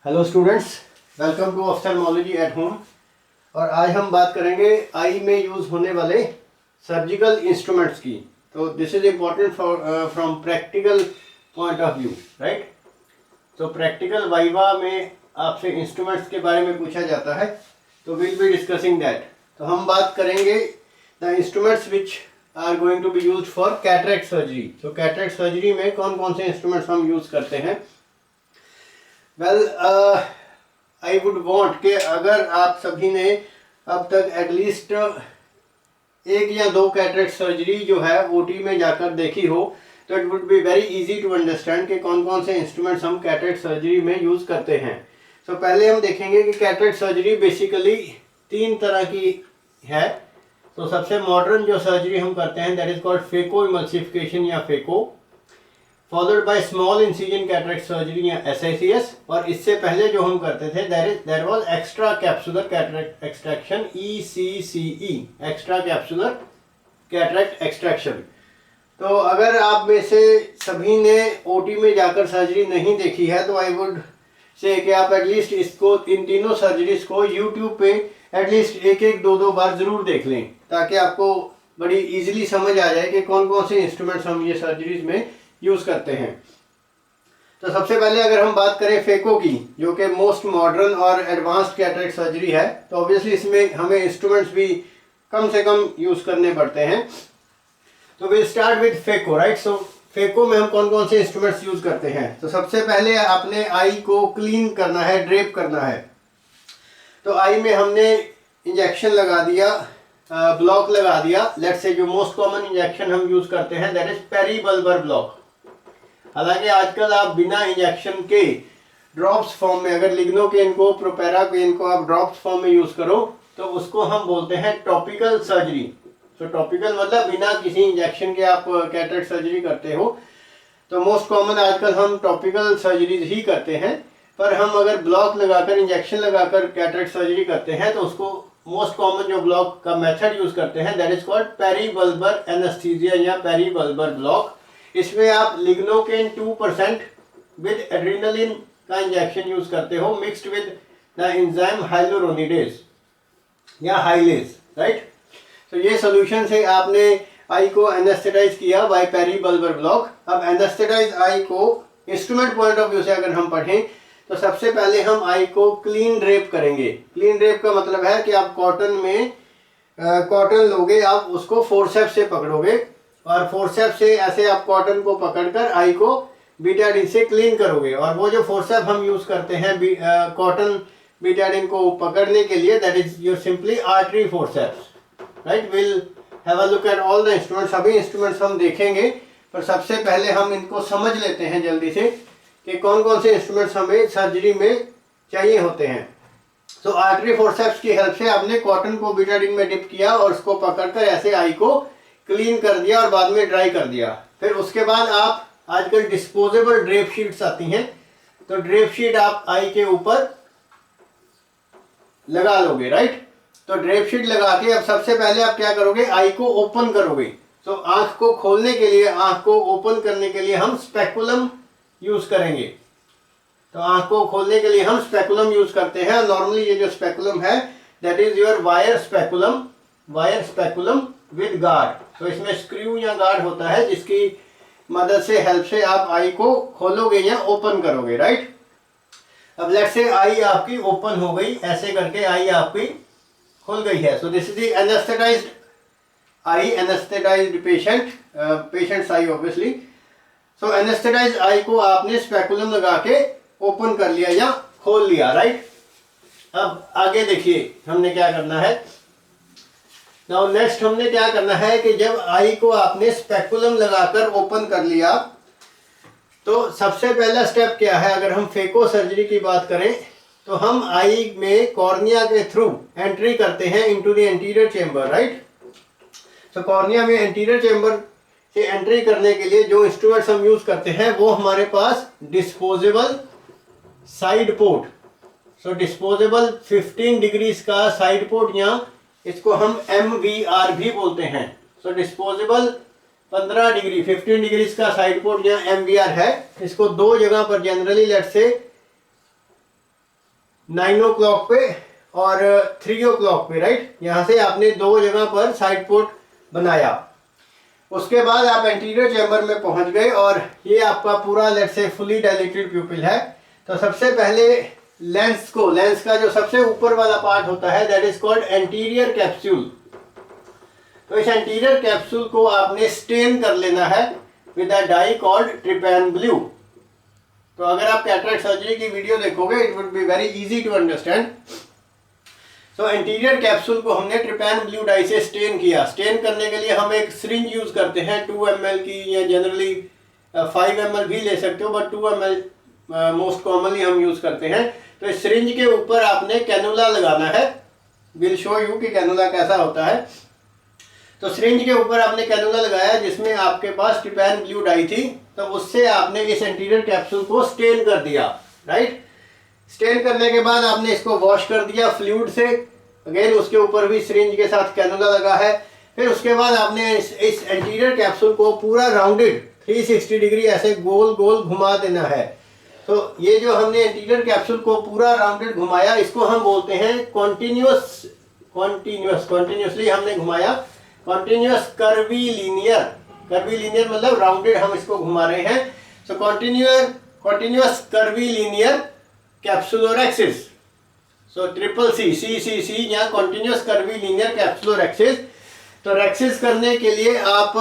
Hello students, welcome to ophthalmology at home. और आज हम बात करेंगे आई में यूज़ होने वाले सर्जिकल इंस्ट्रूमेंट्स की। तो this is important from practical point of view, right. तो प्रैक्टिकल वाइवा में आपसे इंस्ट्रूमेंट्स के बारे में पूछा जाता है, तो विल बी डिस्कसिंग दैट। तो हम बात करेंगे the instruments which are going to be use for cataract surgery. तो कैटरेक्ट सर्जरी में कौन कौन से इंस्ट्रूमेंट्स हम यूज़ करते हैं। वेल, आई वुड वांट कि अगर आप सभी ने अब तक एटलीस्ट एक या दो कैटरेक्ट सर्जरी जो है ओटी में जाकर देखी हो, तो it would be very easy to understand कि कौन कौन से इंस्ट्रूमेंट्स हम कैटरेक्ट सर्जरी में यूज़ करते हैं। तो पहले हम देखेंगे कि कैटरेक्ट सर्जरी बेसिकली तीन तरह की है। तो सबसे मॉडर्न जो सर्जरी हम करते हैं that is called phacoemulsification या phaco, followed by small incision cataract surgery या SICS। और इससे पहले जो हम करते थे there was extra capsular cataract extraction, ECCE, extra capsular cataract extraction. तो अगर आप में से सभी ने ओटी में जाकर सर्जरी नहीं देखी है तो आई वुड से कि आप एटलीस्ट इसको, इन तीनों सर्जरीज को यूट्यूब पे एटलीस्ट एक एक दो बार ज़रूर देख लें, ताकि आपको बड़ी इजीली समझ आ जाए कि कौन कौन से इंस्ट्रूमेंट्स हम ये सर्जरीज में यूज़ करते हैं। तो सबसे पहले अगर हम बात करें फेको की, जो कि मोस्ट मॉडर्न और एडवांस्ड कैटरेक्ट सर्जरी है, तो ऑब्वियसली इसमें हमें इंस्ट्रूमेंट्स भी कम से कम यूज़ करने पड़ते हैं। तो will start with phaco, right. So phaco में हम कौन कौन से इंस्ट्रूमेंट्स यूज़ करते हैं। तो सबसे पहले आपने आई को क्लीन करना है, ड्रेप करना है। तो आई में हमने इंजेक्शन लगा दिया, ब्लॉक लगा दिया। लेट्स से जो मोस्ट कॉमन इंजेक्शन हम यूज़ करते हैं दैट इज पेरीबल्बर ब्लॉक। हालांकि आजकल आप बिना इंजेक्शन के ड्रॉप्स फॉर्म में, अगर लिग्नोकेन को, प्रोपेराकेन को आप ड्रॉप्स फॉर्म में यूज़ करो तो उसको हम बोलते हैं टॉपिकल सर्जरी। तो टॉपिकल मतलब बिना किसी इंजेक्शन के आप कैटरेक्ट सर्जरी करते हो। तो मोस्ट कॉमन आजकल हम टॉपिकल सर्जरीज ही करते हैं, पर हम अगर ब्लॉक लगाकर, इंजेक्शन लगाकर कैटरेक्ट सर्जरी करते हैं तो उसको मोस्ट कॉमन जो ब्लॉक का मेथड यूज़ करते हैं दैट इज कॉल्ड पेरीबल्बर एनेस्थीसिया या पेरीबल्बर ब्लॉक। इसमें आप लिग्नोकेन 2% विद एड्रेनालिन का इंजेक्शन यूज करते हो, mixed with the enzyme hyaluronidase या हाइलेज, राइट। तो ये सोल्यूशन से आपने आई को एनेस्थेटाइज किया बाय पेरीबल्बर ब्लॉक। अब एनेस्थेटाइज आई को इंस्ट्रूमेंट पॉइंट ऑफ व्यू से अगर हम पढ़ें तो सबसे पहले हम आई को क्लीन ड्रेप करेंगे। क्लीन ड्रेप का मतलब है कि आप कॉटन में कॉटन लोगे, आप उसको फोर्सेप्स से पकड़ोगे और फोर्सेप से ऐसे आप कॉटन को पकड़कर आई को बीटाडीन से क्लीन करोगे। और वो जो फोर्सेप हम यूज करते हैं कॉटन बीटाडीन को पकड़ने के लिए that is your simply artery forceps, right. Will have a look at all the instruments. सभी इंस्ट्रूमेंट्स हम देखेंगे, पर सबसे पहले हम इनको समझ लेते हैं जल्दी से कि कौन कौन से इंस्ट्रूमेंट्स हमें सर्जरी में चाहिए होते हैं। तो आर्टरी फोर्सेप्स की हेल्प से आपने कॉटन को बीटाडीन में डिप किया और उसको पकड़कर ऐसे आई को क्लीन कर दिया और बाद में ड्राई कर दिया। फिर उसके बाद आप, आजकल डिस्पोजेबल ड्रेप शीट्स आती हैं, तो ड्रेप शीट आप आई के ऊपर लगा लोगे, राइट। तो ड्रेप शीट लगा के अब सबसे पहले आप क्या करोगे, आई को ओपन करोगे। तो आंख को खोलने के लिए, आंख को ओपन करने के लिए हम स्पेकुलम यूज करेंगे। तो आंख को खोलने के लिए हम स्पेकुलम यूज करते हैं। नॉर्मली ये जो स्पेकुलम है that is your wire speculum with guard. तो इसमें स्क्रू या गार्ड होता है जिसकी मदद से, हेल्प से आप आई को खोलोगे या ओपन करोगे, राइट। अब लेट्स से आई आपकी ओपन हो गई, ऐसे करके आई आपकी खुल गई है। So this is the anaesthetized eye, anaesthetized patients eye obviously. So anaesthetized eye को आपने स्पेकुलम लगा के ओपन कर लिया या खोल लिया, राइट। अब आगे देखिए हमने क्या करना है। नाउ नेक्स्ट हमने क्या करना है कि जब आई को आपने स्पेकुलम लगाकर ओपन कर लिया तो सबसे पहला स्टेप क्या है। अगर हम फेको सर्जरी की बात करें तो हम आई में कॉर्निया के थ्रू एंट्री करते हैं into the anterior chamber, right. तो कॉर्निया में एंटीरियर चेंबर से एंट्री करने के लिए जो इंस्ट्रूमेंट्स हम यूज करते हैं वो हमारे पास डिस्पोजेबल साइड पोर्ट। सो डिस्पोजेबल 15 डिग्रीज का साइड पोर्ट, या इसको हम MVR भी बोलते हैं। सो डिस्पोजेबल 15 डिग्री 15 डिग्रीज का साइड पोर्ट या MVR है। इसको दो जगह पर जनरली लेट से 9 o'clock पे और 3 o'clock पे, राइट। यहाँ से आपने दो जगह पर साइड पोर्ट बनाया। उसके बाद आप एंटीरियर चैम्बर में पहुंच गए और ये आपका पूरा लेट्स से फुली डायलेटेड प्यूपिल है। तो सबसे पहले लेंस का जो सबसे ऊपर वाला पार्ट होता है that is called anterior capsule. तो इस एंटीरियर कैप्सूल को आपने स्टेन कर लेना है with a dye called trypan blue. तो अगर आप कैटरेक्ट सर्जरी की वीडियो देखोगे it would be very easy to understand. तो एंटीरियर कैप्सूल को हमने ट्रिपैन ब्लू डाई से स्टेन किया। स्टेन करने के लिए हम एक सिरिंज यूज करते हैं 2 ml की, या जनरली 5 ml भी ले सकते हो, बट 2 ml मोस्ट कॉमनली हम यूज करते हैं। तो इस सिरिंज के ऊपर आपने कैनुला लगाना है। विल शो यू कि कैनुला कैसा होता है। तो सिरिंज के ऊपर आपने कैनुला लगाया जिसमें आपके पास ट्रिपैन ब्लू डाई थी, तो उससे आपने इस एंटीरियर कैप्सूल को स्टेन कर दिया, राइट। स्टेन करने के बाद आपने इसको वॉश कर दिया फ्लूइड से। अगेन उसके ऊपर भी सिरिंज के साथ कैनुला लगा है। फिर उसके बाद आपने इस एंटीरियर कैप्सूल को पूरा राउंडेड 360 डिग्री ऐसे गोल गोल घुमा देना है। तो ये जो हमने एंटीरियर कैप्सूल को पूरा राउंडेड घुमाया, इसको हम बोलते हैं कॉन्टिन्यूसली हमने घुमाया, कॉन्टिन्यूस कर्वी लीनियर मतलब राउंडेड हम इसको घुमा रहे हैं। So continuous curvilinear capsulorhexis, so triple C या कॉन्टिन्यूस कर्वी लीनियर कैप्सुलोरेक्सिस। तो रेक्सिस करने के लिए आप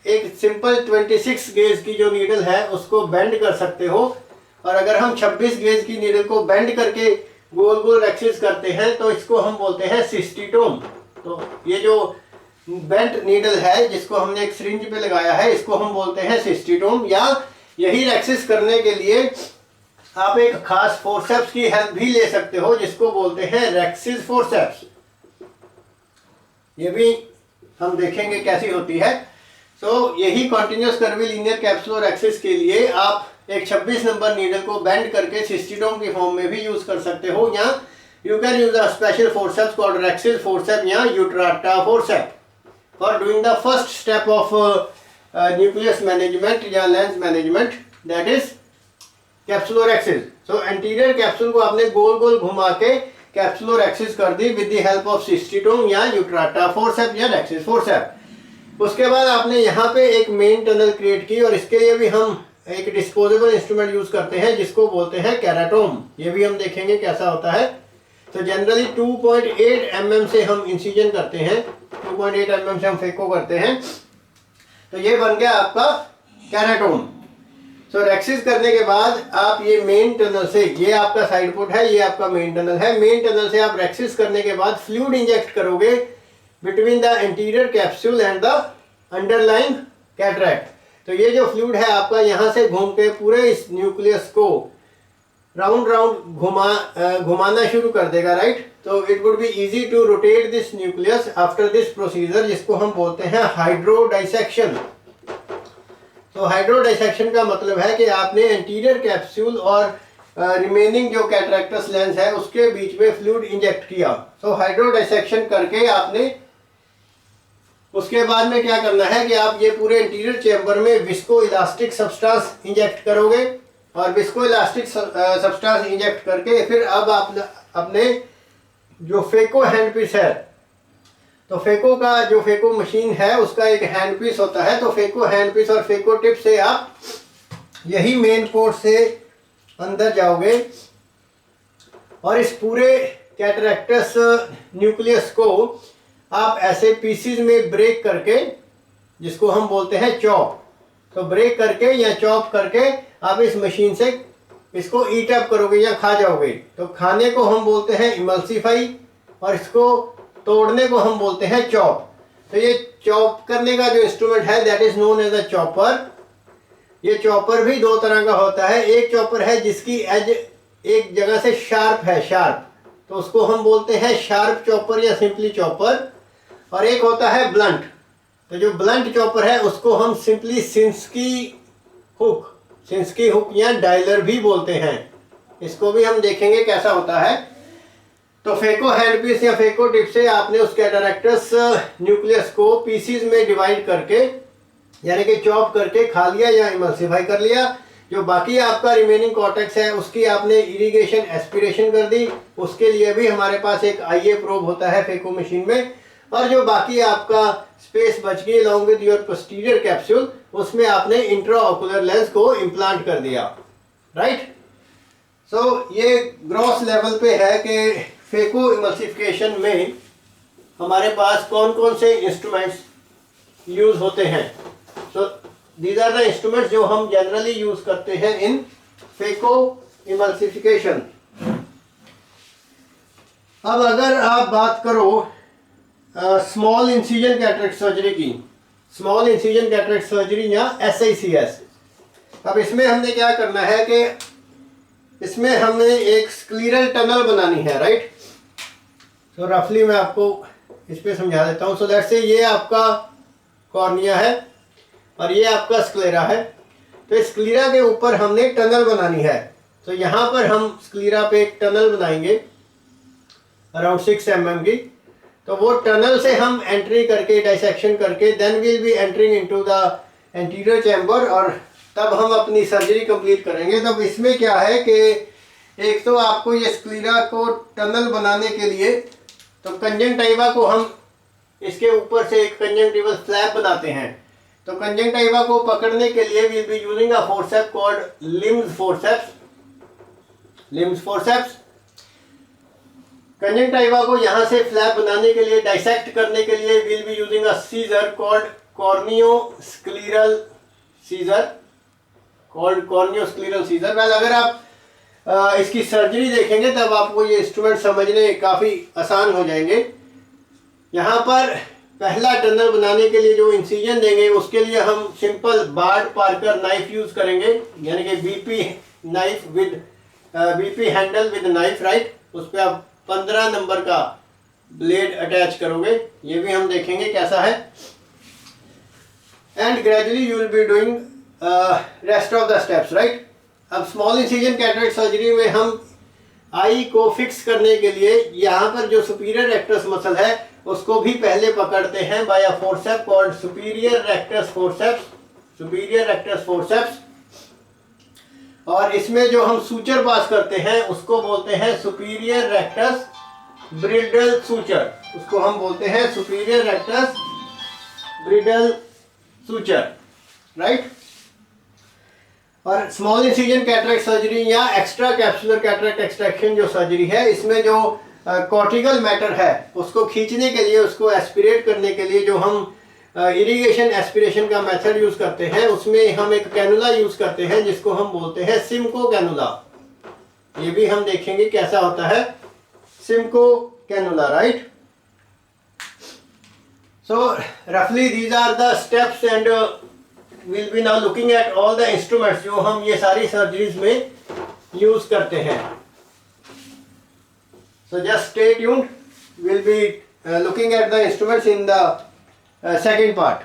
एक सिंपल 26 गेज की जो नीडल है उसको बेंड कर सकते हो, और अगर हम 26 गेज की नीडल को बेंड करके गोल गोल रेक्सिस करते हैं तो इसको हम बोलते हैं सिस्टीटोम। तो ये जो बेंट नीडल है जिसको हमने एक सिरिंज पे लगाया है, इसको हम बोलते हैं सिस्टीटोम। या यही रेक्सिस करने के लिए आप एक खास फोर्सेप्स की हेल्प भी ले सकते हो जिसको बोलते हैं रेक्सिस फोर्सेप्स। ये भी हम देखेंगे कैसी होती है। सो यही कॉन्टिन्यूस कर्वी लीनियर कैप्सुलोरेक्सिस के लिए आप एक 26 नंबर नीडल को बेंड करके सिस्टीटोम की फॉर्म में भी यूज कर सकते हो, या you can use a special forceps called rhexis forcep या Utrata forcep for doing the first step of nucleus management या lens management, that is capsulorhexis. So anterior capsule को आपने गोल गोल घुमा के कैप्सुलोरेक्सिस कर दी with the help of cystitome या यूट्राटा फोर्सेप या रेक्सिस फोर्सेप। उसके बाद आपने यहाँ पे एक मेन टनल क्रिएट की, और इसके लिए भी हम एक डिस्पोजेबल इंस्ट्रूमेंट यूज करते हैं जिसको बोलते हैं केराटोम। ये भी हम देखेंगे कैसा होता है। तो जनरली 2.8 mm से हम इंसिजन करते हैं, 2.8 mm से हम फेको करते हैं। तो ये बन गया आपका केराटोम। सो रेक्सिस करने के बाद आप ये मेन टनल से, ये आपका साइड पोर्ट है, ये आपका मेन टनल है, मेन टनल से आप रेक्सिस करने के बाद फ्लूइड इंजेक्ट करोगे between the anterior capsule and the underlying cataract. तो ये जो फ्लूइड है आपका यहाँ से घूम के पूरे इस न्यूक्लियस को राउंड घुमाना शुरू कर देगा, राइट। तो it would be easy to rotate this nucleus after this procedure, जिसको हम बोलते हैं हाइड्रोडाइसेक्शन। तो हाइड्रोडाइसेक्शन का मतलब है कि आपने एंटीरियर कैप्सूल और रिमेनिंग जो कैटरैक्टस लेंस है उसके बीच में फ्लूइड इंजेक्ट किया। सो हाइड्रोडाइसेक्शन करके आपने उसके बाद में क्या करना है कि आप ये पूरे इंटीरियर चैम्बर में विस्को इलास्टिक सब्सटेंस इंजेक्ट करोगे, और विस्को इलास्टिक सब्सटेंस इंजेक्ट करके फिर अब आप अपने जो फेको हैंड पीस है, तो फेको का जो फेको मशीन है उसका एक हैंड पीस होता है। तो फेको हैंड पीस और फेको टिप से आप यही मेन पोर्ट से अंदर जाओगे और इस पूरे कैटरैक्टस न्यूक्लियस को आप ऐसे पीसीज में ब्रेक करके, जिसको हम बोलते हैं चॉप, तो ब्रेक करके या चॉप करके आप इस मशीन से इसको ईट अप करोगे या खा जाओगे। तो खाने को हम बोलते हैं इमल्सीफाई और इसको तोड़ने को हम बोलते हैं चॉप। तो ये चॉप करने का जो इंस्ट्रूमेंट है that is known as a chopper. ये चॉपर भी दो तरह का होता है। एक चॉपर है जिसकी एज एक जगह से शार्प है, शार्प, तो उसको हम बोलते हैं शार्प चॉपर या सिंपली चॉपर। और एक होता है ब्लंट। तो जो ब्लंट चॉपर है उसको हम सिंपली सिंस्की हुक या डायलर भी बोलते हैं। इसको भी हम देखेंगे कैसा होता है। तो फेको हैंड पीस या फेको टिप से आपने उस कैटरैक्टस न्यूक्लियस को पीसीज में डिवाइड करके, यानी कि चॉप करके खा लिया या इमल्सिफाई कर लिया, जो बाकी आपका रिमेनिंग कॉर्टेक्स है उसकी आपने इरिगेशन एस्पिरेशन कर दी, उसके लिए भी हमारे पास एक आईए प्रोब होता है फेको मशीन में। और जो बाकी आपका स्पेस बच गई along with your posterior capsule, उसमें आपने इंट्राओकुलर लेंस को इम्प्लांट कर दिया, राइट। सो ये ग्रॉस लेवल पे है कि फेको इमल्सिफिकेशन में हमारे पास कौन कौन से इंस्ट्रूमेंट्स यूज होते हैं। So these are the instruments जो हम जनरली यूज करते हैं इन फेको इमल्सिफिकेशन। अब अगर आप बात करो स्मॉल इंसिजन कैटरेक्ट सर्जरी की, स्मॉल इंसिजन कैटरेक्ट सर्जरी या SICS, अब इसमें हमने क्या करना है कि इसमें हमें एक स्क्लीरल टनल बनानी है, राइट। तो रफली मैं आपको इस पे समझा देता हूँ। सो लेट्स से ये आपका कॉर्निया है और ये आपका स्क्लेरा है। तो इस स्क्लेरा के ऊपर हमने टनल बनानी है। तो यहाँ पर हम स्क्लेरा पे एक टनल बनाएंगे अराउंड 6 mm की। तो वो टनल से हम एंट्री करके डाइसेक्शन करके then will be entering into the anterior chamber और तब हम अपनी सर्जरी कंप्लीट करेंगे। तब इसमें क्या है कि एक तो आपको ये स्क्लेरा को टनल बनाने के लिए तो कंजंक्टिवा को हम इसके ऊपर से एक कंजंक्टिवल फ्लैप बनाते हैं। तो कंजंक्टिवा को पकड़ने के लिए will be using a forceps called limbs forceps. Limbs forceps conjunctiva को यहाँ से फ्लैप बनाने के लिए, डाइसेक्ट करने के लिए will be using a scissor called corneoscleral scissor, called corneoscleral scissor. Well अगर आप इसकी सर्जरी देखेंगे तब आपको ये इंस्ट्रूमेंट समझने काफ़ी आसान हो जाएंगे। यहाँ पर पहला टनल बनाने के लिए जो इंसिजन देंगे उसके लिए हम simple Bard Parker knife use करेंगे, यानी कि BP knife with BP handle with knife, right. उस पर आप 15 नंबर का ब्लेड अटैच करोगे, ये भी हम देखेंगे कैसा है। And gradually you will be doing rest of the steps, right. अब स्मॉल इंसिजन कैटरेक्ट सर्जरी में हम आई को फिक्स करने के लिए यहाँ पर जो सुपीरियर रेक्टस मसल है उसको भी पहले पकड़ते हैं by a forceps called superior rectus forceps, superior rectus forceps. और इसमें जो हम सूचर पास करते हैं उसको बोलते हैं सुपीरियर रेक्टस ब्रिडल सूचर, उसको हम बोलते हैं superior rectus bridle suture, right. और स्मॉल इंसिजन कैटरेक्ट सर्जरी या एक्स्ट्रा कैप्सुलर कैटरेक्ट एक्सट्रैक्शन जो सर्जरी है, इसमें जो कॉर्टिकल मैटर है उसको खींचने के लिए, उसको एस्पिरेट करने के लिए जो हम इरिगेशन एस्पिरेशन का मेथड यूज करते हैं, उसमें हम एक कैनुला यूज करते हैं जिसको हम बोलते हैं सिमको कैनुला। ये भी हम देखेंगे कैसा होता है सिमको कैनुला, राइट। सो रफली these are the steps and we'll be now looking at all the instruments जो हम ये सारी सर्जरीज में यूज करते हैं। So just stay tuned, we'll be looking at the instruments in the second part.